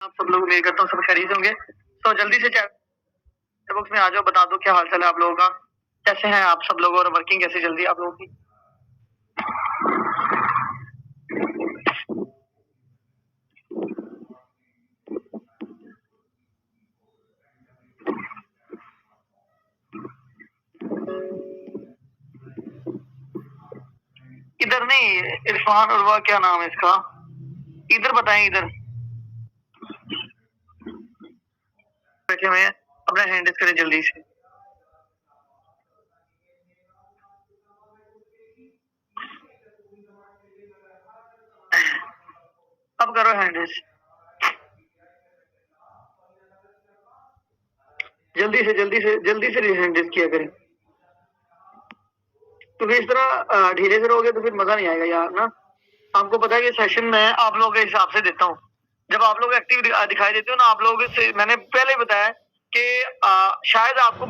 आप सब लोग उम्मीद करता हूँ सब खैरियत से होंगे। तो जल्दी से चैट बॉक्स में आ जाओ, बता दो क्या हाल चाल है आप लोगों का, कैसे हैं आप सब लोग और वर्किंग कैसी चल रही है आप लोगों की। इधर नहीं, इरफान उर्वा क्या नाम है इसका, इधर बताएं इधर बैठे हुए हैं, अपना हैंड करें जल्दी से। अब करो हैंड, जल्दी से हैंड किया करें। तो फिर इस तरह ढीले से रहोगे तो फिर मजा नहीं आएगा यार ना। आपको पता है कि सेशन मैं आप लोगों के हिसाब से देता हूँ, जब आप लोग एक्टिव दिखाई देते हो ना, आप लोगों से मैंने पहले बताया कि शायद आपको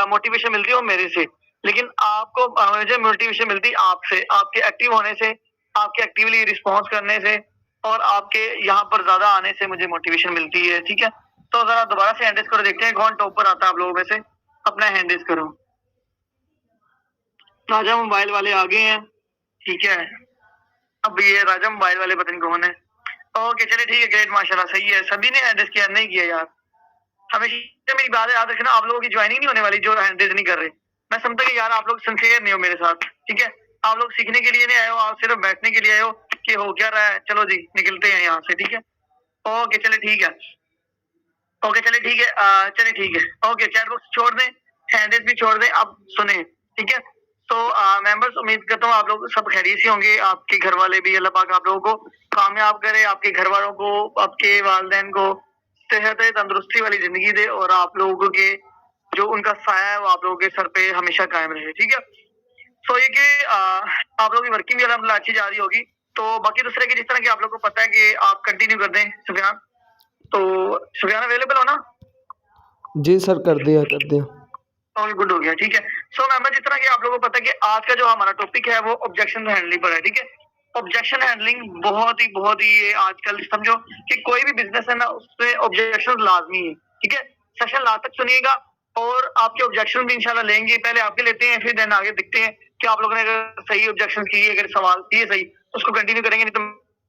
मोटिवेशन मिलती हो मेरे से, लेकिन आपको मुझे मोटिवेशन मिलती आपसे, आपके एक्टिव होने से, आपके एक्टिवली रिस्पॉन्स करने से और आपके यहाँ पर ज्यादा आने से मुझे मोटिवेशन मिलती है। ठीक है, तो जरा दोबारा से हैंड रेज करो, देखते हैं कौन टॉप पर आता है आप लोगों में से। अपना हैंड रेज करो। राजा मोबाइल वाले आ गए हैं, ठीक है। अब ये राजा मोबाइल वाले पता नहीं कौन है। ओके चलिए ठीक है, ग्रेट, माशाल्लाह सही है, सभी ने हैंड रेज किया, नहीं किया यार। हमेशा मेरी बात याद रखना, आप लोगों की ज्वाइनिंग नहीं होने वाली जो हैंड रेज नहीं कर रहे। मैं समझता कि यार आप लोग सिंसियर नहीं हो मेरे साथ, ठीक है। आप लोग सीखने के लिए नहीं आए हो, आप सिर्फ बैठने के लिए आए हो कि हो क्या रहा है, चलो जी निकलते हैं यहाँ से, ठीक है। ओके चले ठीक है, ओके चले ठीक है, चले ठीक है, ओके चैट बॉक्स छोड़ दें, हैंड रेज भी छोड़ दें, अब सुने, ठीक है। तो मेंबर्स, उम्मीद करता हूँ आप लोग सब खैरियत से होंगे, आपके घर वाले भी, अल्लाह पाक आप लोगों को कामयाब करे, आपके घर वालों को, आपके वालिदैन को सेहत तंदुरुस्ती वाली जिंदगी दे और आप लोगों के जो उनका साया है वो आप लोगों के सर पे हमेशा कायम रहे, ठीक है। सो ये कि आप लोगों की वर्किंग भी अल्हम्दुलिल्लाह अच्छी जा रही होगी। तो बाकी दूसरे की जिस तरह की आप लोगों को पता है कि आप कंटिन्यू कर दें सुफियान, तो सुफियान अवेलेबल हो ना? जी सर, कर दिया कर दिया। ऑल गुड हो गया, ठीक है। सो मैं जिस तरह की आप लोगों को पता है कि आज का जो हमारा टॉपिक है वो ऑब्जेक्शन हैंडलिंग पर है, ठीक है। ऑब्जेक्शन हैंडलिंग बहुत ही आजकल समझो कि कोई भी बिजनेस है ना, उसमें ऑब्जेक्शन लाजमी है, ठीक है। सेशन लास्ट तक सुनिएगा और आपके ऑब्जेक्शन भी इंशाल्लाह लेंगे, पहले आपके लेते हैं, फिर देन आगे देखते हैं कि आप लोगों ने अगर सही ऑब्जेक्शन किए, अगर सवाल किए सही, तो उसको कंटिन्यू करेंगे, नहीं तो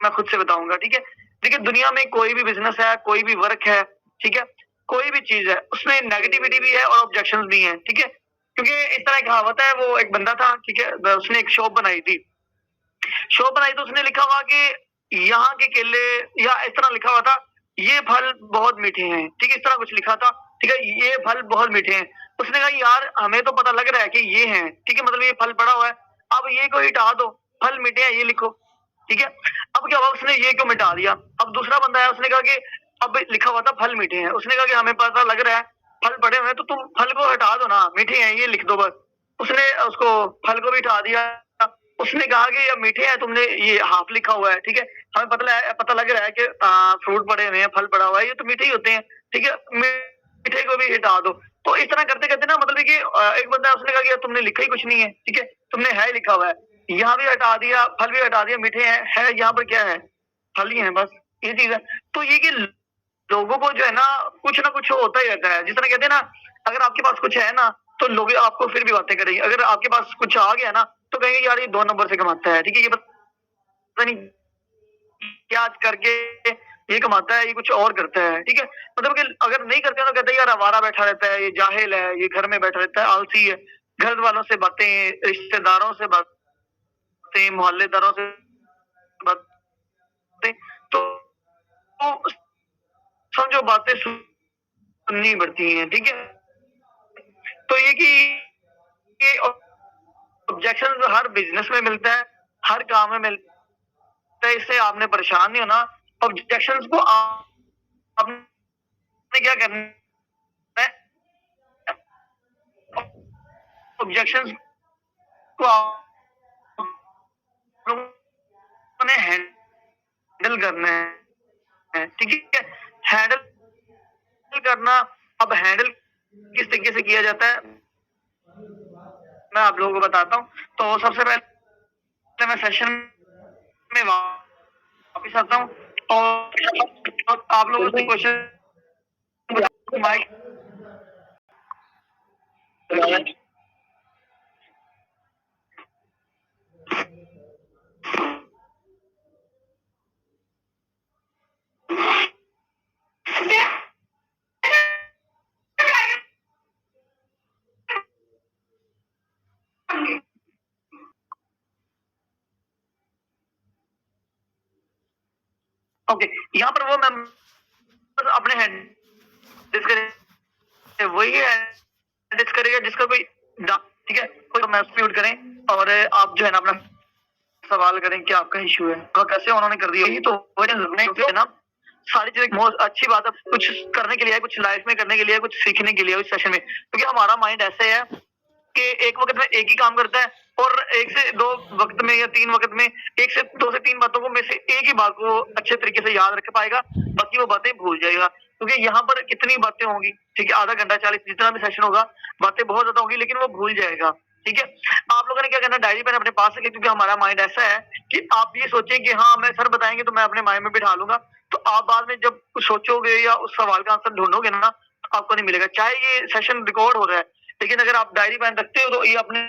मैं खुद से बताऊंगा, ठीक है। देखिए दुनिया में कोई भी बिजनेस है, कोई भी वर्क है, ठीक है, कोई भी चीज है, उसमें नेगेटिविटी भी है और ऑब्जेक्शन भी है, ठीक है। क्योंकि इस तरह कहावत है, वो एक बंदा था, ठीक है, उसने एक शॉप बनाई थी, शॉप बनाई तो उसने लिखा हुआ कि यहाँ के केले, या इस तरह लिखा हुआ था, ये फल बहुत मीठे हैं, ठीक है, इस तरह कुछ लिखा था, ठीक है, ये फल बहुत मीठे हैं। उसने कहा यार हमें तो पता लग रहा है कि ये हैं, ठीक है, मतलब ये फल पड़ा हुआ है, अब ये को हटा दो, फल मीठे हैं ये लिखो, ठीक है। अब क्या हुआ, उसने ये क्यों मिटा दिया। अब दूसरा बंदा है, उसने कहा कि अब लिखा हुआ था फल मीठे हैं, उसने कहा कि हमें पता लग रहा है फल पड़े हुए हैं, तो तुम फल को हटा दो ना, मीठे हैं ये लिख दो बस। उसने उसको फल को भी हटा दिया। उसने कहा कि ये मीठे हैं, तुमने ये हाफ लिखा हुआ है, ठीक है, हमें पता लग रहा है कि फ्रूट पड़े हुए हैं, फल पड़ा हुआ है, ये तो मीठे ही होते हैं, ठीक है, मीठे को भी हटा दो। तो इस तरह करते करते ना, मतलब कि एक बंदा उसने कहा कि तुमने लिखा ही कुछ नहीं है, ठीक है, तुमने है लिखा हुआ है, यहाँ भी हटा दिया, फल भी हटा दिया, मीठे हैं, है यहाँ पर क्या है, फल ही है बस, ये चीज है। तो ये कि लोगों को जो है ना कुछ होता ही रहता है, जिस तरह कहते हैं ना, अगर आपके पास कुछ है ना, तो लोग आपको फिर भी बातें करेंगे, अगर आपके पास कुछ आ गया ना, तो कहेंगे यार ये 2 नंबर से कमाता है, ठीक है, ये पता नहीं क्या करके ये कमाता है, ये कुछ और करता है, ठीक है। मतलब कि अगर नहीं करते तो कहते हैं यार आवारा बैठा रहता है, ये जाहिल है, ये घर में बैठा रहता है, आलसी है, घर वालों से बातें, रिश्तेदारों से बातें, मोहल्लेदारों से बातें, तो समझो बातें सुननी पड़ती हैं, ठीक है। तो ये कि ये ऑब्जेक्शन हर बिजनेस में मिलता है, हर काम में मिलता है, इससे आपने परेशान नहीं होना। ऑब्जेक्शंस को आपने क्या करना है, ऑब्जेक्शंस को आपने हैंडल करना है, ठीक है। हैंडल करना, अब हैंडल किस तरीके से किया जाता है मैं आप लोगों को बताता हूँ। तो सबसे पहले मैं सेशन में वापस आता हूँ, और आप लोगों से क्वेश्चन माइक ओके, यहाँ पर वो मैं अपने हेड वही है करेगा जिसका कोई ठीक है, कोई म्यूट करें और आप जो है ना अपना सवाल करें कि आपका इशू है तो कैसे उन्होंने कर दिया। तो वजह ना सारी चीजें बहुत अच्छी बात है, कुछ करने के लिए, कुछ लाइफ में करने के लिए, कुछ सीखने के लिए इस सेशन में, क्योंकि हमारा माइंड ऐसे है कि एक वक्त में एक ही काम करता है और एक से दो वक्त में या तीन वक्त में एक से दो से तीन बातों को में से एक ही बात को अच्छे तरीके से याद रख पाएगा, बाकी वो बातें भूल जाएगा। क्योंकि यहाँ पर कितनी बातें होंगी, ठीक है, आधा घंटा 40 जितना भी सेशन होगा, बातें बहुत ज्यादा होंगी लेकिन वो भूल जाएगा। ठीक है, आप लोगों ने क्या करना, डायरी पेन अपने पास रखें, क्योंकि हमारा माइंड ऐसा है कि आप ये सोचें कि हाँ मैं सर बताएंगे तो मैं अपने माइंड में बिठा लूंगा, तो आप बाद में जब कुछ सोचोगे या उस सवाल का आंसर ढूंढोगे ना, आपको नहीं मिलेगा, चाहे ये सेशन रिकॉर्ड हो रहा है। लेकिन अगर आप डायरी पेन रखते हो तो ये अपने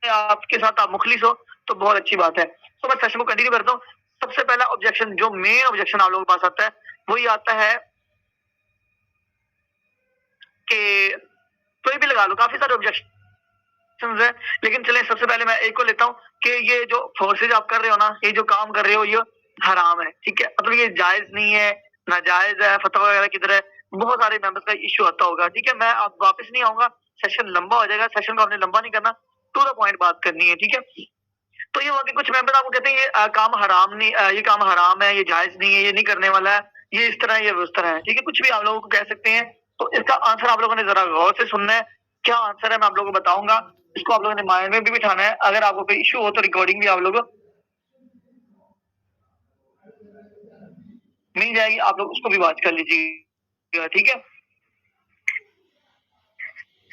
आपके साथ आप मुखलिस हो तो बहुत अच्छी बात है। तो मैं सेशन को कंटिन्यू करता हूँ। सबसे पहला ऑब्जेक्शन, जो मेन ऑब्जेक्शन आप लोगों के पास आता है, वो ये आता है कि कोई भी लगा लो, काफी सारे ऑब्जेक्शन है, लेकिन चले सबसे पहले मैं एक को लेता हूँ कि ये जो फोर्सेज आप कर रहे हो ना, ये जो काम कर रहे हो, ये हराम है। ठीक है, मतलब ये जायज नहीं है, नाजायज है, फतवा वगैरह किधर है, बहुत सारे मेंबर्स का इश्यू आता होगा। ठीक है, मैं अब वापस नहीं आऊंगा, सेशन लंबा हो जाएगा, सेशन को आपने लंबा नहीं करना, टू द पॉइंट बात करनी है। ठीक है, तो ये वाकई कुछ मेंबर आपको कहते हैं ये काम हराम नहीं, ये काम हराम है, ये जायज नहीं है, ये नहीं करने वाला है, ये इस तरह है, ये उस तरह है। ठीक है, कुछ भी आप लोगों को कह सकते हैं, तो इसका आंसर आप लोगों ने जरा गौर से सुनना है। क्या आंसर है मैं आप लोगों को बताऊंगा, इसको आप लोगों ने माइंड में भी बिठाना है। अगर आपको कोई इशू हो तो रिकॉर्डिंग भी आप लोग मिल जाएगी, आप लोग उसको भी वॉच कर लीजिएगा। ठीक है,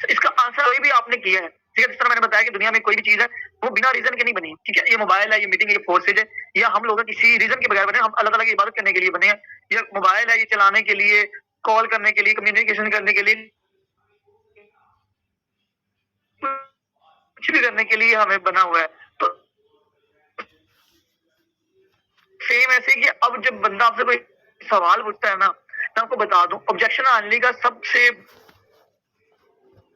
इसका आंसर कोई भी आपने किया है, ठीक है, जिस तरह मैंने बताया कि दुनिया में कोई भी चीज है वो बिना रीजन के नहीं बनी। ठीक है, ये मोबाइल है, ये मीटिंग है, ये फोर्सेज है, या हम लोग किसी रीजन के बगैर बने, हम अल्लाह ताला की इबादत करने के लिए बने हैं। ये मोबाइल है, ये चलाने के लिए, कॉल करने के लिए, कम्युनिकेशन करने के लिए, कुछ भी करने के लिए हमें बना हुआ है। तो सेम ऐसे कि अब जब बंदा आपसे कोई सवाल पूछता है ना, मैं आपको बता दूं, ऑब्जेक्शन आने का सबसे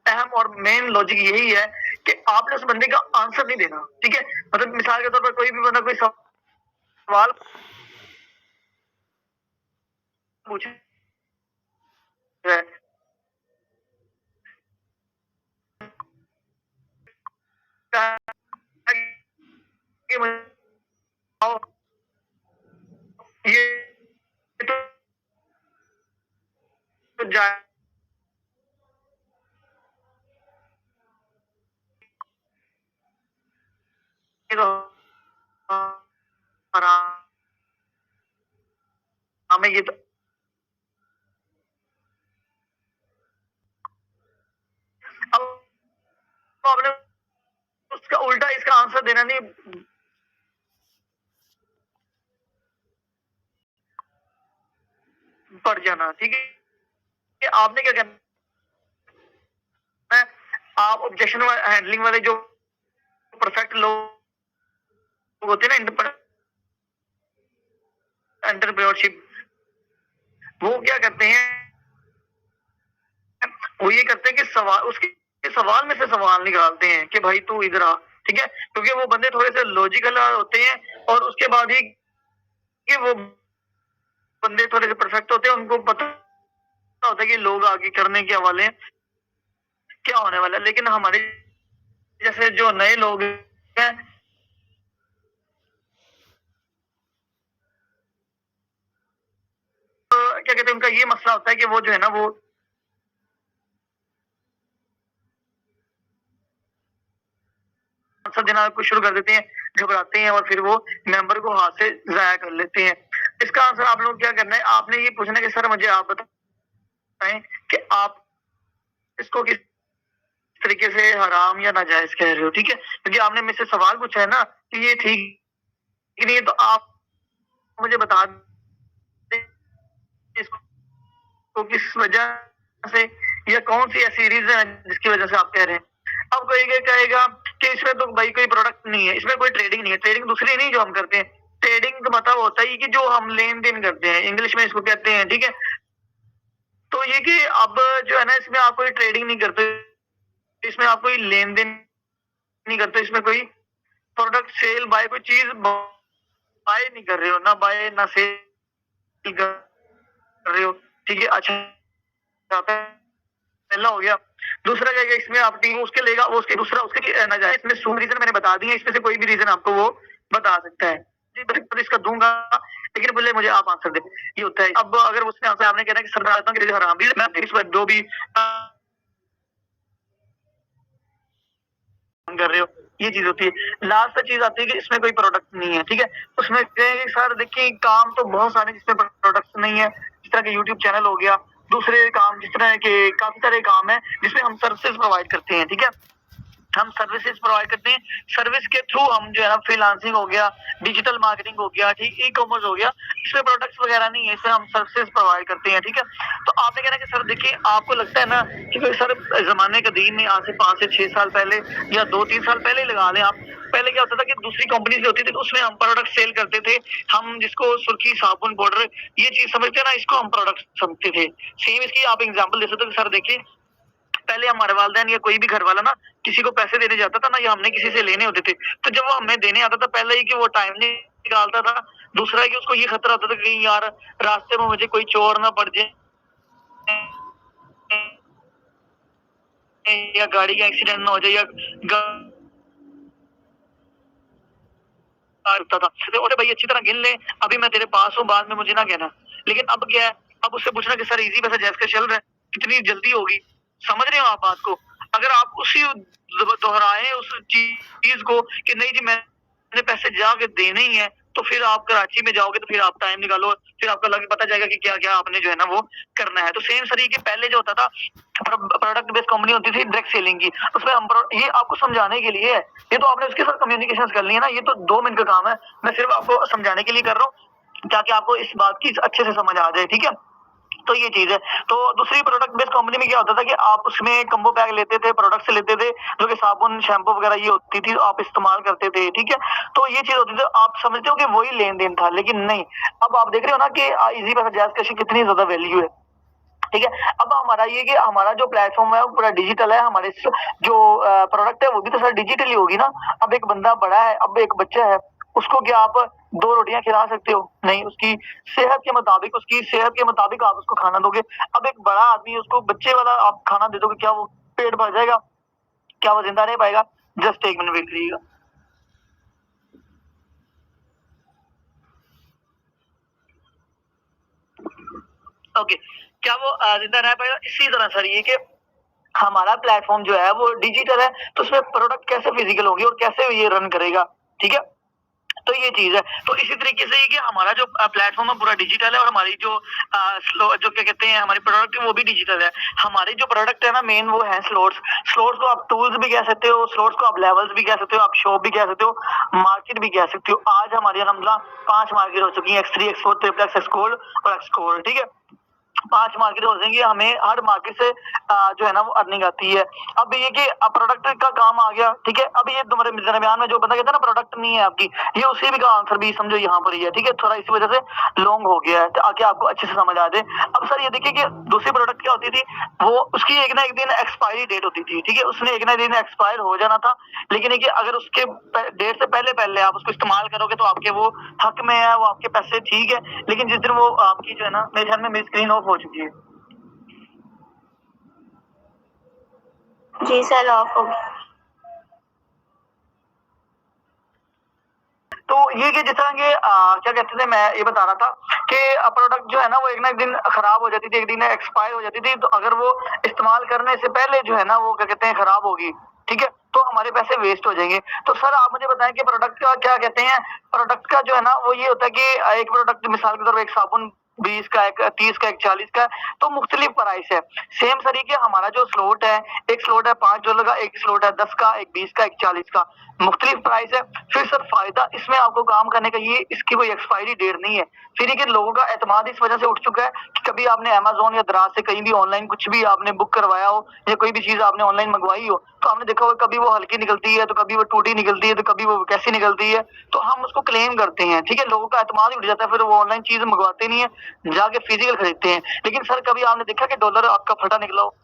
अहम और मेन लॉजिक यही है कि आपने उस बंदे का आंसर नहीं देना। ठीक है, मतलब मिसाल के तौर पर कोई भी बंदा कोई सवाल पूछे ये तो जाए तो हमें ये तो अब आपने उसका उल्टा इसका आंसर देना नहीं पड़ जाना। ठीक है, आपने क्या करना है, आप ऑब्जेक्शन हैंडलिंग वाले जो परफेक्ट लोग होते हैं ना, एंटरप्रेन्योरशिप, वो क्या करते हैं, वो ये करते हैं कि सवाल उसके सवाल में से सवाल निकालते हैं कि भाई तू इधर आ। ठीक है, क्योंकि वो बंदे थोड़े से लॉजिकल होते हैं और उसके बाद ही कि वो बंदे थोड़े से परफेक्ट होते हैं, उनको पता होता है कि लोग आगे करने के हवाले क्या होने वाला है। लेकिन हमारे जैसे जो नए लोग हैं, तो क्या कहते हैं, उनका ये मसला होता है कि वो जो है ना, वो आंसर देना कुछ शुरू कर देते हैं, घबराते हैं और फिर वो मेंबर को हाथ से जाया कर लेते हैं। इसका आंसर आप लोग क्या करना है, आपने ये पूछना है कि सर मुझे आप बताएं कि आप इसको किस तरीके से हराम या नाजायज कह रहे हो। ठीक है, क्योंकि आपने मुझसे सवाल पूछा है ना कि ये ठीक नहीं है, तो आप मुझे बता इसको किस वजह से या कौन सी ऐसी रीजन है जिसकी वजह से आप कह रहे हैं। अब कोई ये कहेगा कि इसमें तो भाई कोई प्रोडक्ट नहीं है, इसमें कोई ट्रेडिंग नहीं है। ट्रेडिंग दूसरी नहीं जो हम करते हैं, ट्रेडिंग तो मतलब होता ही कि जो हम लेन देन करते हैं, इंग्लिश में इसको कहते हैं, ठीक है। तो ये कि अब जो है ना, इसमें आप कोई ट्रेडिंग नहीं करते, इसमें आप कोई लेन देन नहीं करते, इसमें कोई प्रोडक्ट सेल बाय कोई चीज बाय नहीं कर रहे हो, ना बाय ना सेल कर रहे हो, ठीक है। अच्छा, पहला हो गया। दूसरा क्या है, इसमें आप टीम उसके लेगा, वो उसके दूसरा उसके ना जाए। इसमें सो रीजन मैंने बता दिए, इसमें से कोई भी रीजन आपको वो बता सकता है जी। बिल्कुल इसका दूंगा, लेकिन बोले मुझे आप आंसर दे, ये होता है। अब अगर उसने आंसर आपने कहना कि सरकार के हराम भी, मैं इस पर जो भी कर रहे हो, ये चीज होती है। लास्ट चीज आती है कि इसमें कोई प्रोडक्ट नहीं है, ठीक है। उसमें कहेंगे सर देखिए काम तो बहुत सारे जिसमें प्रोडक्ट नहीं है, जिस तरह के यूट्यूब चैनल हो गया, दूसरे काम जिस तरह के काफी सारे काम है जिसमें हम सर्विसेज प्रोवाइड करते हैं, ठीक है। हम सर्विसेज प्रोवाइड करते हैं, सर्विस के थ्रू हम जो है ना फ्रीलांसिंग हो गया, डिजिटल मार्केटिंग हो गया, ठीक, ई कॉमर्स हो गया, इसमें प्रोडक्ट्स वगैरह नहीं है, इसमें हम सर्विसेज प्रोवाइड करते हैं, ठीक है। तो आपने कहना कि सर देखिए आपको लगता है ना कि सर जमाने कदीम में आज से 5 से 6 साल पहले या 2-3 साल पहले लगा लें आप, पहले क्या होता था कि दूसरी कंपनीज होती थी तो उसमें हम प्रोडक्ट सेल करते थे। हम जिसको सुर्खी साबुन पाउडर ये चीज समझते हैं ना, इसको हम प्रोडक्ट समझते थे। सेम इसकी आप एग्जांपल दे सकते हो कि सर देखिए पहले हमारे वालिदैन या कोई भी घर वाला ना किसी को पैसे देने जाता था ना, या हमने किसी से लेने होते थे, तो जब वो हमें देने आता था, पहले ही कि वो टाइम नहीं निकालता था, दूसरा है कि उसको ये खतरा होता था कि कहीं यार रास्ते में मुझे कोई चोर ना पड़ जाए या गाड़ी का एक्सीडेंट ना हो जाए या रुकता था। अरे भाई अच्छी तरह गिन ले, अभी मैं तेरे पास हूँ, बाद में मुझे ना कहना। लेकिन अब क्या है, अब उससे पूछना कि सर इजी पैसा जैसे चल रहा है, कितनी जल्दी होगी। समझ रहे हो आप बात को। अगर आप उसी दोहराए उस चीज को कि नहीं जी मैंने पैसे जाके देने ही है, तो फिर आप कराची में जाओगे तो फिर आप टाइम निकालो, फिर आपको लगे पता जाएगा कि क्या क्या आपने जो है ना वो करना है। तो सेम तरीके पहले जो होता था प्रोडक्ट बेस्ड कंपनी होती थी डायरेक्ट सेलिंग की, उसमें हम ये आपको समझाने के लिए है, ये तो आपने उसके साथ कम्युनिकेशन कर ली है ना, ये तो 2 मिनट का काम है, मैं सिर्फ आपको समझाने के लिए कर रहा हूँ ताकि आपको इस बात की अच्छे से समझ आ जाए, ठीक है। तो ये चीज है। तो दूसरी प्रोडक्ट बेस्ड कंपनी में क्या होता था कि आप उसमें कम्बो पैक लेते थे, प्रोडक्ट्स लेते थे, जो कि साबुन शैम्पू वगैरह ये होती थी, आप इस्तेमाल करते थे, ठीक है। तो ये चीज होती थी, आप समझते हो कि वही लेन देन था, लेकिन नहीं। अब आप देख रहे हो ना कि इजी पैसा जैज़ कैश की कितनी ज्यादा वैल्यू है, ठीक है। अब हमारा ये कि हमारा जो प्लेटफॉर्म है वो पूरा डिजिटल है, हमारे जो प्रोडक्ट है वो भी तो सर डिजिटली होगी ना। अब एक बंदा बड़ा है, अब एक बच्चा है, उसको क्या आप 2 रोटियां खिला सकते हो? नहीं, उसकी सेहत के मुताबिक आप उसको खाना दोगे। अब एक बड़ा आदमी उसको बच्चे वाला आप खाना दे दोगे, क्या वो पेट भर जाएगा? क्या वो जिंदा रह पाएगा? जस्ट 1 मिनट वेट करिएगा। ओके, क्या वो जिंदा रह पाएगा? इसी तरह सर ये कि हमारा प्लेटफॉर्म जो है वो डिजिटल है, तो उसमें प्रोडक्ट कैसे फिजिकल होगी और कैसे ये रन करेगा, ठीक है। तो ये चीज है। तो इसी तरीके से ये कि हमारा जो प्लेटफॉर्म है पूरा डिजिटल है, और हमारी जो जो क्या कहते हैं हमारी प्रोडक्ट है वो भी डिजिटल है। हमारी जो प्रोडक्ट है ना मेन वो है स्लोट्स। स्लोट्स को आप टूल्स भी कह सकते हो, स्लोट्स को आप लेवल्स भी कह सकते हो, आप शॉप भी कह सकते हो, मार्केट भी कह सकते हो। आज हमारी अलहमदुलिल्लाह 5 मार्केट हो चुकी है, X3, X4, triple x gold और एक्स गोल्ड, ठीक है। 5 मार्केट हो जाएंगे, हमें हर मार्केट से जो है ना वो अर्निंग आती है। अब ये कि प्रोडक्ट का काम आ गया, ठीक है। अब ये तुम्हारे दरमियान में जो बंदा कहता है ना प्रोडक्ट नहीं है आपकी, ये उसी भी का आंसर भी समझो यहाँ पर ही है, ठीक है। थोड़ा इसी वजह से लॉन्ग हो गया है ताकि आपको अच्छे से समझ आ जाए। अब सर ये देखिए कि दूसरी प्रोडक्ट क्या होती थी, वो उसकी एक ना एक दिन एक्सपायरी डेट होती थी, ठीक है। उसने एक ना दिन एक्सपायर हो जाना था, लेकिन ये अगर उसके डेट से पहले पहले आप उसको इस्तेमाल करोगे तो आपके वो हक में है, वो आपके पैसे ठीक है। लेकिन जिस दिन वो आपकी जो है ना, मेरे ख्याल में मेरी स्क्रीन ऑफ हो चुकी है जी सर, ऑफ हो। तो ये कि जिस तरह के क्या कहते थे, मैं ये बता रहा था कि प्रोडक्ट जो है ना वो एक ना एक दिन खराब हो जाती थी, एक दिन एक्सपायर हो जाती थी। तो अगर वो इस्तेमाल करने से पहले जो है ना वो क्या कहते हैं खराब होगी, ठीक है, तो हमारे पैसे वेस्ट हो जाएंगे। तो सर आप मुझे बताएं कि प्रोडक्ट का क्या कहते हैं। प्रोडक्ट का जो है ना वो ये होता है कि एक प्रोडक्ट मिसाल के तौर पर एक साबुन 20 का एक, 30 का एक, 40 का, तो मुख्तलिफ प्राइस है। सेम तरीके हमारा जो स्लॉट है, एक स्लॉट है $5 का, एक स्लॉट है 10 का, एक 20 का, एक 40 का, मुख्तलिफ प्राइस है। फिर सर फायदा इसमें आपको काम करने का ये, इसकी कोई एक्सपायरी डेट नहीं है। फिर ये कि लोगों का एतमाद इस वजह से उठ चुका है कि कभी आपने अमेज़न या दराज से कहीं भी ऑनलाइन कुछ भी आपने बुक करवाया हो या कोई भी चीज़ आपने ऑनलाइन मंगवाई हो, तो आपने देखा होगा कभी वो हल्की निकलती है, तो कभी वो टूटी निकलती है, तो कभी वो कैसी निकलती है, तो हम उसको क्लेम करते हैं, ठीक है? लोगों का एतमाद ही उठ जाता है, फिर वो ऑनलाइन चीज़ मंगवाते नहीं है, जाके फिजिकल खरीदते हैं। लेकिन सर कभी आपने देखा कि डॉलर आपका फटा निकला हो,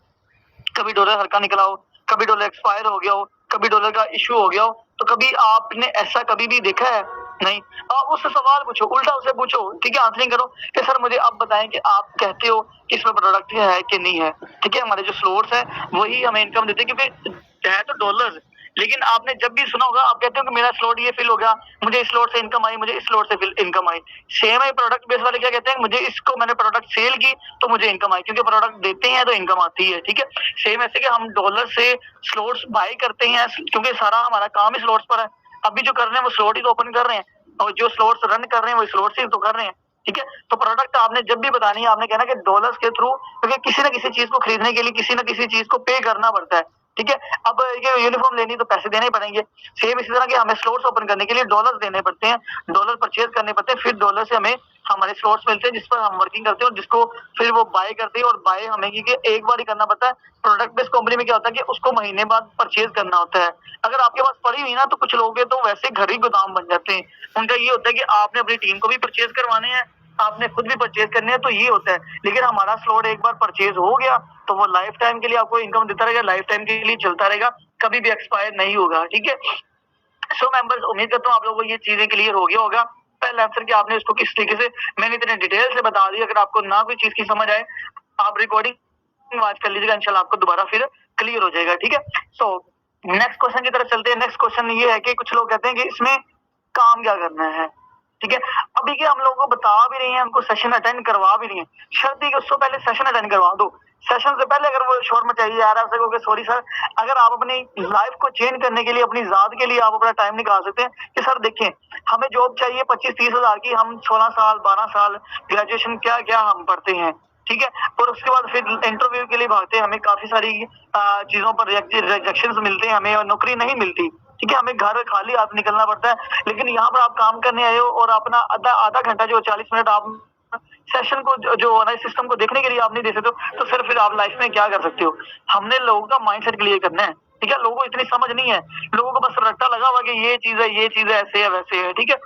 कभी डॉलर हल्का निकला हो, कभी डॉलर एक्सपायर हो गया हो, कभी डॉलर का इश्यू हो गया हो, तो कभी आपने ऐसा कभी भी देखा है? नहीं। आप उससे सवाल पूछो, उल्टा उससे पूछो, ठीक है? आंसरिंग करो कि सर मुझे आप बताएं कि आप कहते हो कि इसमें प्रोडक्ट है कि नहीं है, ठीक है? हमारे जो स्लोर्स है वही हमें इनकम देते हैं, क्योंकि है तो डॉलर, लेकिन आपने जब भी सुना होगा आप कहते हो कि मेरा स्लॉट ये फिल हो गया, मुझे इस स्लॉट से इनकम आई, मुझे इस स्लॉट से इनकम आई। सेम है प्रोडक्ट बेस वाले क्या कहते हैं, मुझे इसको मैंने प्रोडक्ट सेल की तो मुझे इनकम आई, क्योंकि प्रोडक्ट देते हैं तो इनकम आती है, ठीक है? सेम ऐसे कि हम डॉलर से स्लॉट्स बाय करते हैं, क्योंकि सारा हमारा काम ही स्लॉट्स पर है। अभी जो कर रहे हैं वो स्लॉट ही तो ओपन कर रहे हैं, और जो स्लॉट्स रन कर रहे हैं वो स्लॉट्स ही तो कर रहे हैं, ठीक है? तो प्रोडक्ट आपने जब भी बतानी है, आपने कहना कि डॉलर्स के थ्रू, क्योंकि किसी ना किसी चीज को खरीदने के लिए किसी ना किसी चीज को पे करना पड़ता है, ठीक है? अब ये यूनिफॉर्म लेनी तो पैसे देने ही पड़ेंगे। सेम इसी तरह के हमें स्लॉट्स ओपन करने के लिए डॉलर्स देने पड़ते हैं, डॉलर परचेज करने पड़ते हैं, फिर डॉलर से हमें हमारे स्लॉट्स मिलते हैं जिस पर हम वर्किंग करते हैं, और जिसको फिर वो बाय करते हैं, और बाय हमें एक बार ही करना पड़ता है। प्रोडक्ट बेस्ड कंपनी में क्या होता है कि उसको महीने बाद परचेज करना होता है। अगर आपके पास पड़ी हुई ना, तो कुछ लोग तो वैसे घर ही गोदाम बन जाते हैं। उनका ये होता है कि आपने अपनी टीम को भी परचेज करवाने हैं, आपने खुद भी परचेज करने हैं, तो ये होता है। लेकिन हमारा स्लॉट एक बार परचेज हो गया तो वो लाइफ टाइम के लिए आपको इनकम देता रहेगा, लाइफ टाइम के लिए चलता रहेगा, कभी भी एक्सपायर नहीं होगा, ठीक है? सो मेंबर्स, उम्मीद करता हूँ आप लोगों को ये चीजें क्लियर हो गया होगा। पहले आंसर कि आपने इसको किस तरीके से मैंने इतने डिटेल से बता दी। अगर आपको ना कोई चीज की समझ आए, आप रिकॉर्डिंग वॉच कर लीजिएगा, इंशाल्लाह आपको दोबारा फिर क्लियर हो जाएगा, ठीक है? सो नेक्स्ट क्वेश्चन की तरफ चलते हैं। नेक्स्ट क्वेश्चन ये है कि कुछ लोग कहते हैं कि इसमें काम क्या करना है, ठीक है? अभी के हम लोगों को बता भी रही हैं, हमको सेशन अटेंड करवा भी रही हैं, शर्त है कि उससे पहले सेशन अटेंड करवा दो। सेशन से पहले अगर वो शोर मचाइए आ रहा है, सर सॉरी सर, अगर आप अपनी लाइफ को चेंज करने के लिए, अपनी जात के लिए आप अपना टाइम निकाल सकते हैं कि सर देखिए हमें जॉब चाहिए 25-30 हजार की, हम 16 साल 12 साल ग्रेजुएशन क्या क्या हम पढ़ते हैं, ठीक है? और उसके बाद फिर इंटरव्यू के लिए भागते हैं, हमें काफी सारी चीजों पर रिजेक्शन मिलते हैं, हमें और नौकरी नहीं मिलती, ठीक है? हमें घर खाली हाथ निकलना पड़ता है। लेकिन यहाँ पर आप काम करने आए हो और अपना आधा आधा घंटा जो 40 मिनट आप सेशन को जो ऑनलाइन सिस्टम को देखने के लिए आप नहीं दे सकते हो, तो सर फिर आप लाइफ में क्या कर सकते हो? हमने लोगों का माइंडसेट क्लियर करना है, ठीक है? लोगों को इतनी समझ नहीं है, लोगों को बस रट्टा लगा हुआ कि ये चीज है, ऐसे है, वैसे है, ठीक है?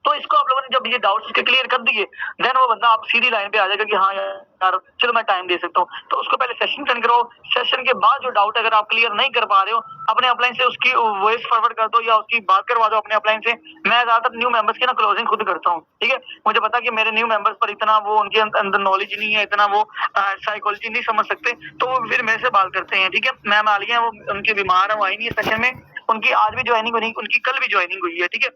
तो इसको आप लोगों ने जब ये डाउट्स इसके क्लियर कर दिए, देन वो बंदा आप सीधी लाइन पे आ जाएगा कि हाँ यार चलो मैं टाइम दे सकता हूँ। तो उसको पहले सेशन अटेंड करो, सेशन के बाद जो डाउट अगर आप क्लियर नहीं कर पा रहे हो, अपने अपलाइन से उसकी वॉइस फॉरवर्ड कर दो या उसकी बात करवा दो अपने अपलाइन से। मैं ज्यादातर न्यू मेंबर्स की ना क्लोजिंग खुद करता हूँ, ठीक है? मुझे पता कि मेरे न्यू मेंबर्स पर इतना वो उनके अंदर नॉलेज नहीं है, इतना वो साइकोलॉजी नहीं समझ सकते, तो वो फिर मेरे से बात करते हैं, ठीक है? मैम आलिया वो उनकी बीमार है, वो आई नहीं है सेशन में, उनकी आज भी ज्वाइनिंग हुई, उनकी कल भी ज्वाइनिंग हुई है, ठीक है?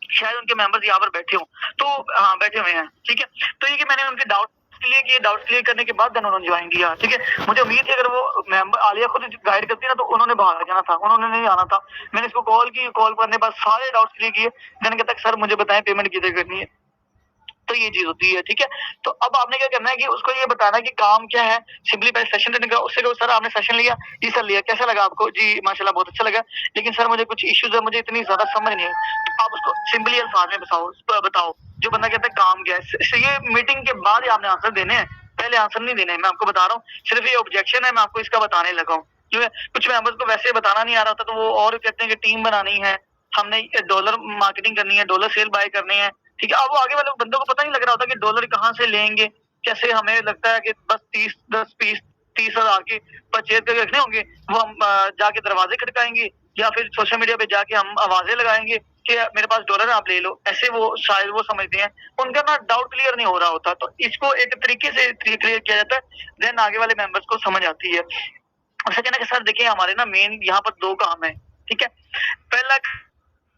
शायद उनके मेंबर्स यहाँ पर बैठे हों, तो हाँ बैठे हुए हैं, ठीक है? तो ये कि मैंने उनके डाउट क्लियर किए, डाउट क्लियर करने के बाद उन्होंने ज्वाइन किया, ठीक है? मुझे उम्मीद है अगर वो मेंबर आलिया खुद गाइड करती ना तो उन्होंने भाग जाना था, उन्होंने नहीं आना था। मैंने इसको कॉल की, कॉल करने के बाद सारे डाउट क्लियर किए, देन कहता सर मुझे बताएं पेमेंट किधर करनी है, तो ये चीज होती है, ठीक है? तो अब आपने क्या करना है कि उसको ये बताना है कि काम क्या है। सिंपली पहले सेशन अटेंड करो, उससे कहो सर आपने सेशन लिया, जी सर लिया, कैसा लगा आपको? जी माशाल्लाह बहुत अच्छा लगा, लेकिन सर मुझे कुछ इश्यूज है, मुझे इतनी ज्यादा समझ नहीं है। तो आप उसको सिंपली अल्फाज में बताओ। जो बंदा कहता है काम क्या है, ये मीटिंग के बाद ही आपने आंसर देने हैं, पहले आंसर नहीं देने हैं। मैं आपको बता रहा हूँ, सिर्फ ये ऑब्जेक्शन है, मैं आपको इसका बताने लगा हूँ। जो है कुछ मेंबर्स को वैसे बताना नहीं आ रहा होता, तो वो और कहते हैं कि टीम बनानी है, हमने डॉलर मार्केटिंग करनी है, डॉलर सेल बाय करने हैं, ठीक है? अब वो आगे वाले बंदों को पता नहीं लग रहा होता कि डॉलर कहाँ से लेंगे, कैसे। हमें लगता है कि बस 30 हजार की परचेज करके रखने होंगे, वो हम जाके दरवाजे खटकाएंगे या फिर सोशल मीडिया पे जाके हम आवाजें लगाएंगे कि मेरे पास डॉलर है आप ले लो, ऐसे वो शायद वो समझते हैं। उनका ना डाउट क्लियर नहीं हो रहा होता, तो इसको एक तरीके से क्लियर किया जाता है, देन आगे वाले मेंबर्स को समझ आती है। उससे कहना कि सर देखिए हमारे ना मेन यहाँ पर 2 काम है, ठीक है? पहला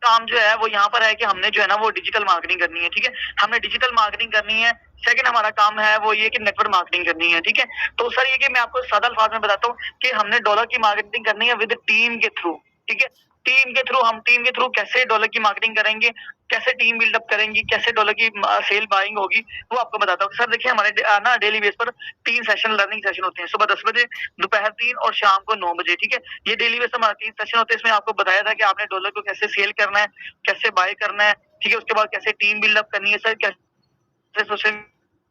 काम जो है वो यहाँ पर है कि हमने जो है ना वो डिजिटल मार्केटिंग करनी है, ठीक है? हमने डिजिटल मार्केटिंग करनी है। सेकंड हमारा काम है वो ये कि नेटवर्क मार्केटिंग करनी है, ठीक है? तो सर ये कि मैं आपको सादा अल्फाज में बताता हूँ कि हमने डॉलर की मार्केटिंग करनी है विद टीम के थ्रू, ठीक है? टीम के थ्रू कैसे डॉलर की मार्केटिंग करेंगे, कैसे टीम बिल्डअप करेंगी, कैसे डॉलर की सेल बाइंग होगी, वो आपको बताता हूँ। सर देखिए हमारे ना डेली बेस पर 3 सेशन लर्निंग सेशन होते हैं, सुबह 10 बजे, दोपहर 3 और शाम को 9 बजे, ठीक है? ये डेली बेस हमारा 3 सेशन होते हैं। इसमें आपको बताया था कि आपने डॉलर को कैसे सेल करना है, कैसे बाय करना है, ठीक है? उसके बाद कैसे टीम बिल्डअप करनी है सर, कैसे सोशल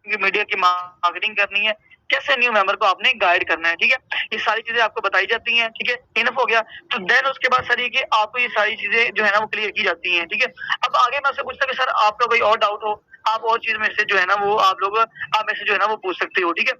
मीडिया की मार्केटिंग करनी है, कैसे न्यू मेंबर को आपने गाइड करना है, ठीक है? ये सारी चीज़ें आपको बताई जाती हैं, ठीक है? इनफ हो गया। तो देन उसके बाद सर ये कि आपको ये सारी चीज़ें जो है ना वो क्लियर की जाती हैं, ठीक है? अब आगे मैं आपसे पूछता हूँ कि सर आपका कोई और डाउट हो, आप और चीज़ में से जो है ना वो आप में से जो है ना वो पूछ सकते हो, ठीक है?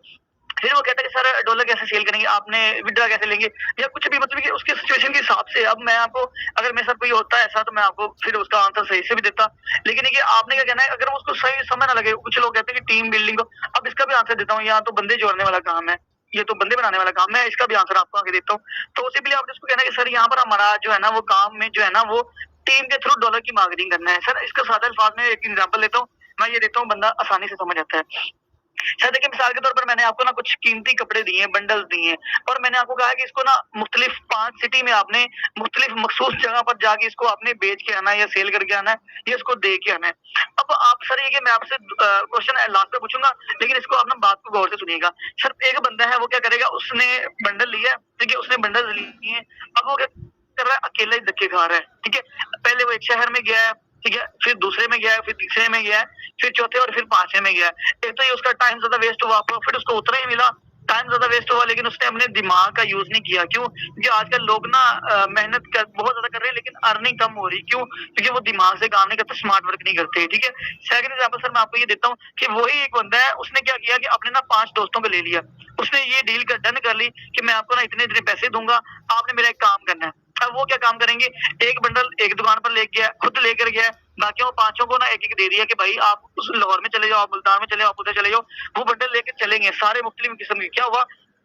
फिर वो कहता है कि सर डॉलर कैसे सेल करेंगे, आपने विथड्रा कैसे लेंगे या कुछ भी, मतलब कि उसके सिचुएशन के हिसाब से। अब मैं आपको, अगर मेरे साथ कोई होता है ऐसा, तो मैं आपको फिर उसका आंसर सही से भी देता। लेकिन देखिए आपने क्या कहना है, अगर उसको सही समय ना लगे, कुछ लोग कहते हैं कि टीम बिल्डिंग को, अब इसका भी आंसर देता हूँ। यहाँ तो बंदे जोड़ने वाला काम है, ये तो बंदे बनाने वाला काम है, इसका भी आंसर आपको आगे देता हूँ। तो सिंपली आपने उसको कहना है कि सर यहाँ पर हमारा जो है ना वो काम में जो है ना वो टीम के थ्रू डॉलर की मार्केटिंग करना है। सर इसका सादा अल्फाज में एक एग्जाम्पल लेता हूँ, मैं ये देता हूँ, बंदा आसानी से समझ आता है। सर देखिए मिसाल के तौर पर मैंने आपको ना कुछ कीमती कपड़े दिए हैं, बंडल्स दिए हैं, और मैंने आपको कहा है कि इसको ना मुख्तलिफ 5 सिटी में आपने मुख्तलिफ मखसूस जगह पर जाके इसको आपने बेच के आना है या सेल करके आना है, या इसको दे के आना है। अब आप सर ये कि मैं आपसे क्वेश्चन लास्ट में पूछूंगा, लेकिन इसको आप ना बात को गौर से सुनिएगा। सर एक बंदा है, वो क्या करेगा, उसने बंडल लिया है, ठीक है, उसने बंडल लिए हैं, अब वो क्या कर रहा है, अकेला ही धक्के खा रहा है, ठीक है? पहले वो एक शहर में गया है, ठीक है, फिर दूसरे में गया है, फिर तीसरे में गया है, फिर चौथे और फिर 5वें में गया है। एक तो ये उसका टाइम ज़्यादा वेस्ट हुआ, प्रॉफिट उसको उतना ही मिला, टाइम ज़्यादा वेस्ट हुआ, लेकिन उसने अपने दिमाग का यूज़ नहीं किया। क्यों? क्योंकि आजकल लोग ना मेहनत कर बहुत ज़्यादा कर रहे हैं, लेकिन अर्निंग कम हो रही। क्यों? क्योंकि वो दिमाग से काम नहीं करते, स्मार्ट वर्क नहीं करते, ठीक है? सेकंड एग्जांपल सर मैं आपको ये देता हूँ कि वही एक बंदा है, उसने क्या किया कि अपने ना 5 दोस्तों को ले लिया। उसने ये डील कर डन कर ली कि मैं आपको ना इतने-इतने पैसे दूँगा, आपने मेरा एक काम करना है। अब वो क्या काम करेंगे, एक बंडल एक दुकान पर लेके गया, खुद लेकर गया, बाकियों 5 को ना एक-एक दे दिया कि भाई आप उस लाहौर में चले जाओ, आप मुल्तान में चले जाओ, आप उधर चले जाओ। वो बंडल लेके चलेंगे, सारे मुख्तलिफ किस्म के। क्या हुआ?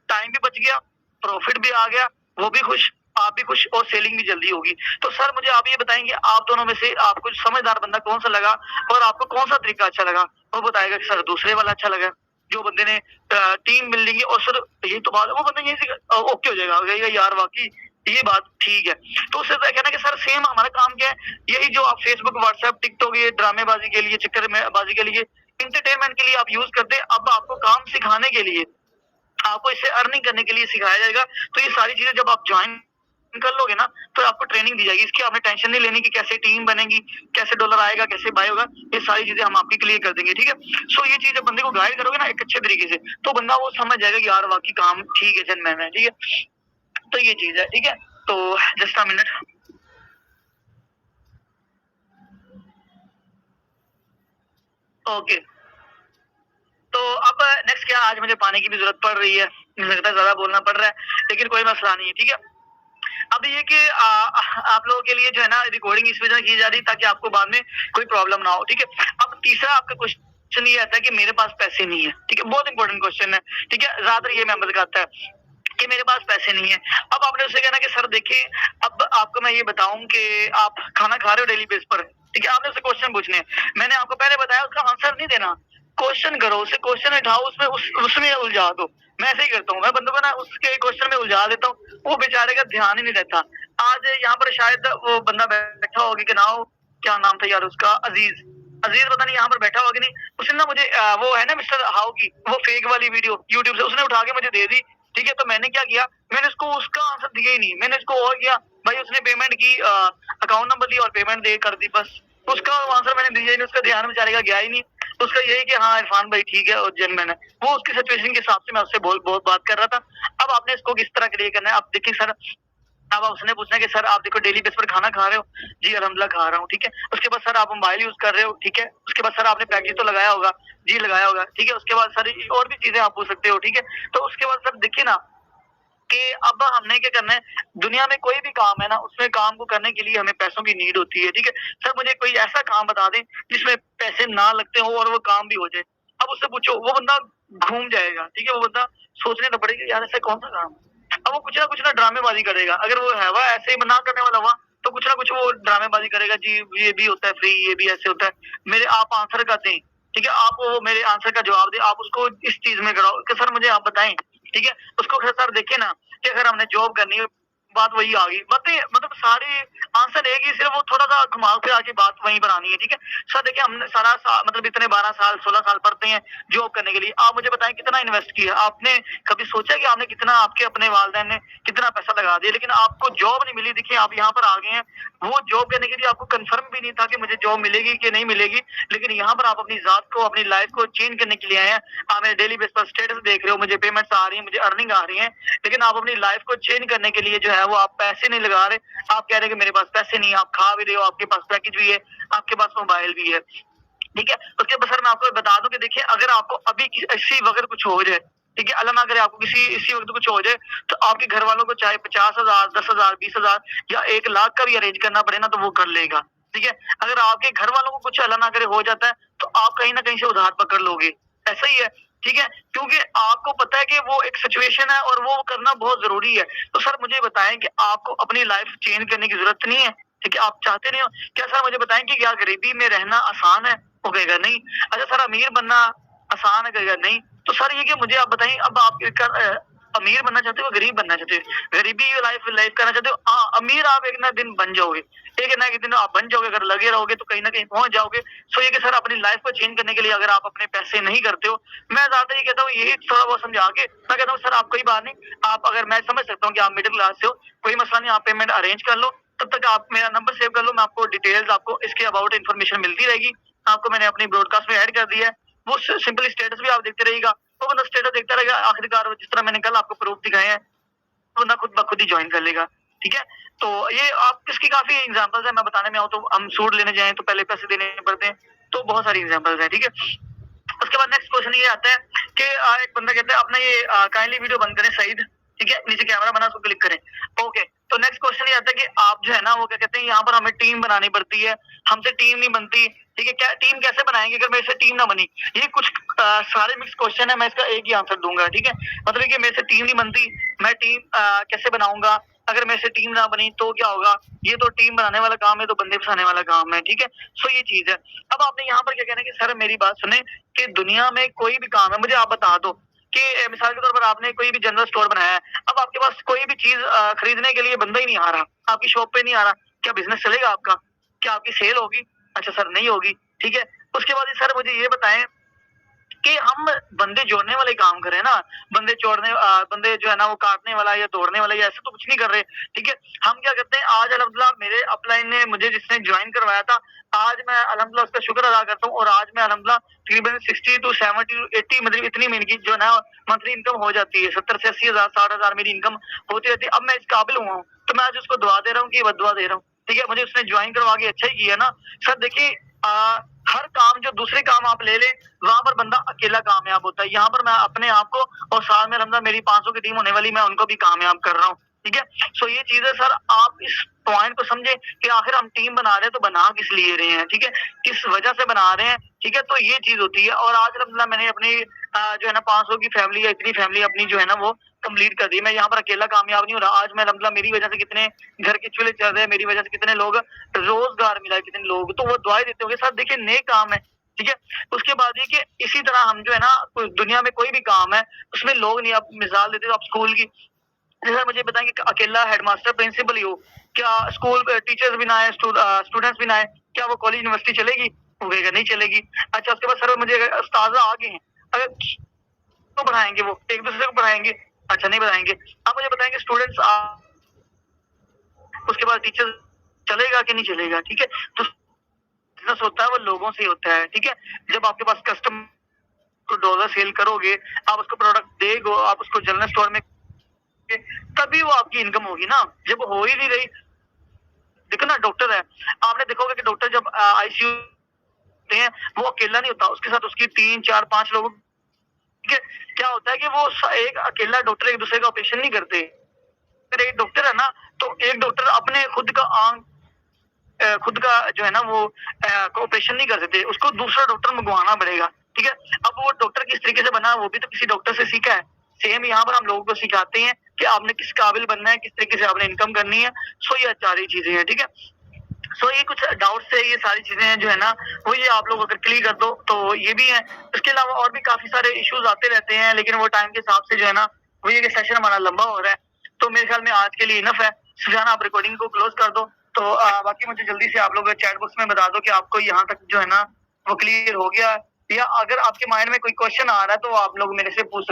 टाइम भी बच गया, प्रॉफिट भी आ गया, वो भी खुश, आप भी खुश, और सेलिंग भी जल्दी होगी। तो सर मुझे आप ये बताएँगे, आप दोनों में से आपको समझदार बंदा कौन-सा लगा, और आपको कौन-सा तरीका अच्छा लगा? वो बताएगा कि सर दूसरे वाला अच्छा लगा। जो बंदे ने टीम बिल्डिंग की, और सर यही तो बात है, वो बंदा यहीं से ओके हो जाएगा, कहेगा यार वाक़ई ये बात ठीक है। तो उससे कहना कि सर सेम हमारा काम क्या है, यही जो आप फेसबुक, व्हाट्सएप, टिकटॉक ये ड्रामेबाजी के लिए, चक्कर में बाजी के लिए, एंटरटेनमेंट के लिए आप यूज़ करते हैं, अब आपको काम सिखाने के लिए, आपको इससे अर्निंग करने के लिए सिखाया जाएगा। तो ये सारी चीज़ें जब आप जॉइन कर लोगे ना, तो आपको ट्रेनिंग दी जाएगी। इसकी आपने टेंशन नहीं लेनी कि कैसे टीम बनेगी, कैसे डॉलर आएगा, कैसे बाय होगा, ये सारी चीज़ें हम आपकी क्लियर कर देंगे, ठीक है? सो ये चीज़ जब बंदे को गाइड करोगे ना एक अच्छे तरीके से, तो बंदा वो समझ जाएगा कि यार वाक़ई काम ठीक है, जेन्युइन है, ठीक है? तो ये चीज़ है, ठीक है? तो जस्ट अ मिनट। ओके। तो अब नेक्स्ट क्या, आज मुझे पानी की भी ज़रूरत पड़ रही है। मुझे लगता है ज़्यादा बोलना पड़ रहा है, लेकिन कोई मसला नहीं है, ठीक है? अब ये कि आप लोगों के लिए जो है ना रिकॉर्डिंग इस वजह से की जा रही है ताकि आपको बाद में कोई प्रॉब्लम ना हो, ठीक है? अब तीसरा आपका क्वेश्चन ये आता है कि मेरे पास पैसे नहीं है, ठीक है? बहुत इंपॉर्टेंट क्वेश्चन है, ठीक है? ज़्यादातर ये मेंबर का आता है कि मेरे पास पैसे नहीं है। अब आपने उससे कहना कि सर देखिए, अब आपको मैं ये बताऊँ कि आप खाना खा रहे हो डेली बेस पर, ठीक है? आपने उससे क्वेश्चन पूछने हैं। मैंने आपको पहले बताया उसका आंसर नहीं देना। क्वेश्चन करो, उससे क्वेश्चन उठाओ, उसमें उसमें उलझा दो। मैं ऐसे ही करता हूँ, मैं बंदों को ना उसके क्वेश्चन में उलझा देता हूँ, वो बेचारे का ध्यान ही नहीं रहता। आज यहाँ पर शायद वो बंदा बैठा होगा कि ना हो, क्या नाम था यार उसका, अजीज। अजीज पता नहीं यहाँ पर बैठा होगा कि नहीं, उसने ना मुझे वो है ना मिस्टर हाउ की वो फेक वाली वीडियो यूट्यूब से उसने उठा के मुझे दे दी, ठीक है? तो मैंने क्या किया, मैंने उसको उसका आंसर दिया ही नहीं, मैंने उसको और किया, भाई उसने पेमेंट की, अकाउंट नंबर दिया और पेमेंट दे कर दी, बस। उसका आंसर मैंने दिया ही नहीं, उसका ध्यान बेचारे का गया ही नहीं। उसका यही कि हाँ इरफान भाई ठीक है और जेन्युइन है, वो उसकी सिचुएशन के हिसाब से मैं उससे बहुत बात कर रहा था। अब आपने इसको किस तरह क्लियर करना है, अब देखिए सर, अब उसने पूछना है कि सर आप देखो डेली बेस पर खाना खा रहे हो, जी अल्हम्दुलिल्लाह खा रहा हूँ, ठीक है? उसके बाद सर आप मोबाइल यूज कर रहे हो, ठीक है? उसके बाद सर आपने पैकेज तो लगाया होगा, जी लगाया होगा, ठीक है? उसके बाद सर और भी चीजें आप पूछ सकते हो, ठीक है? तो उसके बाद सर देखिए ना कि अब हमने क्या करना है, दुनिया में कोई भी काम है ना, उसमें काम को करने के लिए हमें पैसों की नीड होती है, ठीक है? सर मुझे कोई ऐसा काम बता दें जिसमें पैसे ना लगते हो और वो काम भी हो जाए। अब उससे पूछो, वो बंदा घूम जाएगा, ठीक है? वो बंदा सोचने ना पड़ेगा यार ऐसा कौन सा काम है? अब वो कुछ ना ड्रामेबाजी करेगा। अगर वो है वह ऐसे ही ना करने वाला हुआ, तो कुछ ना कुछ वो ड्रामेबाजी करेगा, जी ये भी होता है फ्री, ये भी ऐसे होता है। मेरे आप आंसर का दें, ठीक है? आप वो मेरे आंसर का जवाब दें, आप उसको इस चीज़ में कराओ कि सर मुझे आप बताएँ, ठीक है? उसको सर देखिए ना कि अगर हमने जॉब करनी है, बात वही आ गई। बातें मतलब सारी आंसर एक ही, सिर्फ वो थोड़ा-सा घुमा फिरा के बात वहीं पर आनी है, ठीक है? सर देखिए हमने सारा मतलब इतने 12 साल, 16 साल पढ़ते हैं जॉब करने के लिए। आप मुझे बताएँ कितना इन्वेस्ट किया? आपने कभी सोचा कि आपने कितना आपके अपने वालिदैन ने कितना पैसा लगा दिया, लेकिन आपको जॉब नहीं मिली। देखिए आप यहाँ पर आ गए हैं, वो जॉब करने के लिए आपको कन्फर्म भी नहीं था कि मुझे जॉब मिलेगी कि नहीं मिलेगी, लेकिन यहाँ पर आप अपनी ज़ात को, अपनी लाइफ़ को चेंज करने के लिए आए हैं। आप मेरे डेली बेस पर स्टेटस देख रहे हो, मुझे पेमेंट्स आ रही हैं, मुझे अर्निंग आ रही है, लेकिन आप अपनी लाइफ़ को चेंज करने के लिए जो है वो आप पैसे नहीं लगा रहे। आप कह रहे हैं कि मेरे पास पैसे नहीं है, आप खा भी रहे हो, आपके पास पैकेज भी है, आपके पास मोबाइल भी है, ठीक है? उसके बाद सर मैं आपको बता दूँ कि देखिए अगर आपको अभी इसी वक़्त कुछ हो जाए, ठीक है? अल्लाह ना करे आपको इसी वक़्त कुछ हो जाए, तो आपके घर वालों को चाहे 50,000, 10,000, 20,000 या 1 लाख का भी अरेंज करना पड़े ना, तो वो कर लेगा, ठीक है? अगर आपके घर वालों को कुछ अल्लाह ना करे हो जाता है, तो आप कहीं न कहीं से उधार पकड़ लोगे, ऐसा ही है, ठीक है? क्योंकि आपको पता है कि वो एक सिचुएशन है और वो करना बहुत ज़रूरी है। तो सर मुझे बताएँ कि आपको अपनी लाइफ़ चेंज करने की ज़रूरत नहीं है, ठीक है? आप चाहते नहीं हो? क्या सर मुझे बताएँ कि क्या गरीबी में रहना आसान है? वो कहेगा नहीं। अच्छा सर अमीर बनना आसान है? कहेगा नहीं। तो सर ये कि मुझे आप बताइए अब आप अमीर बनना चाहते हो, गरीब बनना चाहते हो? गरीबी लाइफ लाइफ करना चाहते हो? हाँ, अमीर आप एक ना दिन बन जाओगे। एक ना एक दिन आप बन जाओगे, अगर लगे रहोगे तो कहीं न कहीं पहुँच जाओगे। सो ये कि सर अपनी लाइफ को चेंज करने के लिए अगर आप अपने पैसे नहीं करते हो, मैं ज़्यादातर ये कहता हूँ यही थोड़ा बहुत समझा के, मैं कहता हूँ सर आप कोई बात नहीं, आप अगर मैं समझ सकता हूँ कि आप मिडल क्लास से हो, कोई मसला नहीं, आप पेमेंट अरेंज कर लो। तब तक आप मेरा नंबर सेव कर लो, मैं आपको डिटेल्स आपको इसके अबाउट इन्फॉर्मेशन मिलती रहेगी। आपको मैंने अपनी ब्रॉडकास्ट में ऐड कर दिया है। वो सिंपली स्टेटस भी आप देखते रहिएगा। वो बंदा स्टेटस देखता रहेगा, आखिरकार जिस तरह मैंने कल आपको प्रूफ दिखाए हैं, वो बंदा खुद ब खुद ही जॉइन कर लेगा। ठीक है? तो ये आप इसकी काफ़ी एग्ज़ाम्पल्स हैं, मैं बताने में आऊँ तो हम सूट लेने जाएँ तो पहले पैसे देने पड़ते हैं, तो बहुत सारी एग्ज़ाम्पल्स हैं, ठीक है? उसके बाद नेक्स्ट क्वेश्चन ये आता है कि एक बंदा कहता है अपना ये काइंडली वीडियो बंद करें सईद, ठीक है? नीचे कैमरा बना उसको क्लिक करें। ओके, तो नेक्स्ट क्वेश्चन ये आता है कि आप जो है ना वो क्या कहते हैं यहाँ पर हमें टीम बनानी पड़ती है, हमसे टीम नहीं बनती, ठीक है? क्या टीम कैसे बनाएँगे अगर मेरे से टीम ना बनी? ये कुछ सारे मिक्स क्वेश्चन है, मैं इसका एक ही आंसर दूँगा, ठीक है? मतलब कि मेरे से टीम नहीं बनती, मैं टीम कैसे बनाऊँगा? अगर मेरे से टीम ना बनी तो क्या होगा? ये तो टीम बनाने वाला काम है, तो बंदे फँसाने वाला काम है, ठीक है? सो ये चीज़ है। अब आपने यहाँ पर क्या कहना है कि सर मेरी बात सुनें कि दुनिया में कोई भी काम है, मुझे आप बता दो कि मिसाल के तौर पर आपने कोई भी जनरल स्टोर बनाया है, अब आपके पास कोई भी चीज़ खरीदने के लिए बंदा ही नहीं आ रहा, आपकी शॉप पे नहीं आ रहा, क्या बिज़नेस चलेगा आपका? क्या आपकी सेल होगी? अच्छा सर नहीं होगी, ठीक है? उसके बाद सर मुझे ये बताएँ कि हम बंदे जोड़ने वाले काम कर रहे हैं ना, बंदे जो है ना वो काटने वाला या तोड़ने वाला या ऐसा तो कुछ नहीं कर रहे, ठीक है? हम क्या करते हैं आज अल्हम्दुलिल्लाह मेरे अपलाइन ने मुझे जिसने जॉइन करवाया था, आज मैं अल्हम्दुलिल्लाह उसका शुक्र अदा करता हूँ और आज मैं अल्हम्दुलिल्लाह तकरीबन 60 टू 70 टू 80 मतलब इतनी मेरी जो है ना मंथली इनकम हो जाती है, 70 से 80,000 60,000 मेरी इनकम होती रहती है। अब मैं इस काबिल हुआ हूँ, तो मैं आज उसको दुआ दे रहा हूँ कि ये बददुआ दे रहा हूँ, ठीक है? मुझे उसने जॉइन करवा के अच्छा ही किया ना। सर देखिए हर काम जो दूसरे काम आप ले लें, वहाँ पर बंदा अकेला कामयाब होता है। यहाँ पर मैं अपने आप को और साथ में रमज़ान मेरी 500 की टीम होने वाली, मैं उनको भी कामयाब कर रहा हूँ। ठीक है? सो ये चीज़ है सर, आप इस पॉइंट को समझें कि आखिर हम टीम बना रहे हैं तो बना किस लिए रहे हैं, ठीक है? किस वजह से बना रहे हैं, ठीक है? तो ये चीज़ होती है और आज अल्हम्दुलिल्लाह मैंने अपनी जो है ना 500 की फैमिली या इतनी फैमिली अपनी जो है ना वो कंप्लीट कर दी। मैं यहाँ पर अकेला कामयाब नहीं हो रहा। आज मैं अल्हम्दुलिल्लाह मेरी वजह से कितने घर के चूल्हे चल रहे हैं, मेरी वजह से कितने लोग रोज़गार मिला है, कितने लोग तो वो दुआएँ देते होंगे। सर देखिए नेक काम है, ठीक है? उसके बाद ये कि इसी तरह हम जो है ना दुनिया में कोई भी काम है, उसमें लोग नहीं, आप मिसाल देते हो आप स्कूल की, जैसे मुझे बताएँ कि अकेला हेडमास्टर प्रिंसिपल ही हो, क्या स्कूल टीचर्स भी ना आए, स्टूडेंट्स भी ना आए, क्या वो कॉलेज यूनिवर्सिटी चलेगी? वो कहेगा नहीं चलेगी। अच्छा उसके बाद सर मुझे उस्ताद आ गए हैं, अगर तो पढ़ाएँगे वो, एक-दूसरे को पढ़ाएँगे? अच्छा नहीं पढ़ाएँगे। आप मुझे बताएँ कि स्टूडेंट्स उसके बाद टीचर चलेगा कि नहीं चलेगा, ठीक है? तो बिज़नेस होता है वो लोगों से ही होता है, ठीक है? जब आपके पास कस्टमर को डॉलर सेल करोगे, आप उसको प्रोडक्ट देगो, आप उसको जनरल स्टोर में तभी वो आपकी इनकम होगी ना, जब वो हो ही नहीं रही। देखो ना डॉक्टर है, आपने देखा होगा कि डॉक्टर जब आईसीयू होते हैं, वो अकेला नहीं होता, उसके साथ उसकी 3, 4, 5 लोग, ठीक है? क्या होता है कि वो एक अकेला डॉक्टर एक-दूसरे का ऑपरेशन नहीं करते। अगर एक डॉक्टर है ना, तो एक डॉक्टर अपने खुद का जो है ना वो ऑपरेशन नहीं कर सकते, उसको दूसरा डॉक्टर मंगवाना पड़ेगा, ठीक है? अब वो डॉक्टर किस तरीके से बना है, वो भी तो किसी डॉक्टर से सीखा है। सेम यहाँ पर हम लोगों को सिखाते हैं कि आपने किस काबिल बनना है, किस तरीके से आपने इनकम करनी है। सो ये सारी चीज़ें हैं, ठीक है? सो ये कुछ डाउट्स है, ये सारी चीज़ें जो है ना, वो ये आप लोग अगर क्लियर कर दो, तो ये भी है। इसके अलावा और भी काफ़ी सारे इश्यूज़ आते रहते हैं, लेकिन वो टाइम के हिसाब से जो है ना, वो ये कि सेशन हमारा लंबा हो रहा है। तो मेरे ख्याल में आज के लिए इनफ है। सुजाना आप रिकॉर्डिंग को क्लोज कर दो। तो बाकी मुझे जल्दी से आप लोग चैट बॉक्स में बता दो कि आपको यहाँ तक जो है ना वो क्लियर हो गया, या अगर आपके माइंड में कोई क्वेश्चन आ रहा है तो आप लोग मेरे से पूछ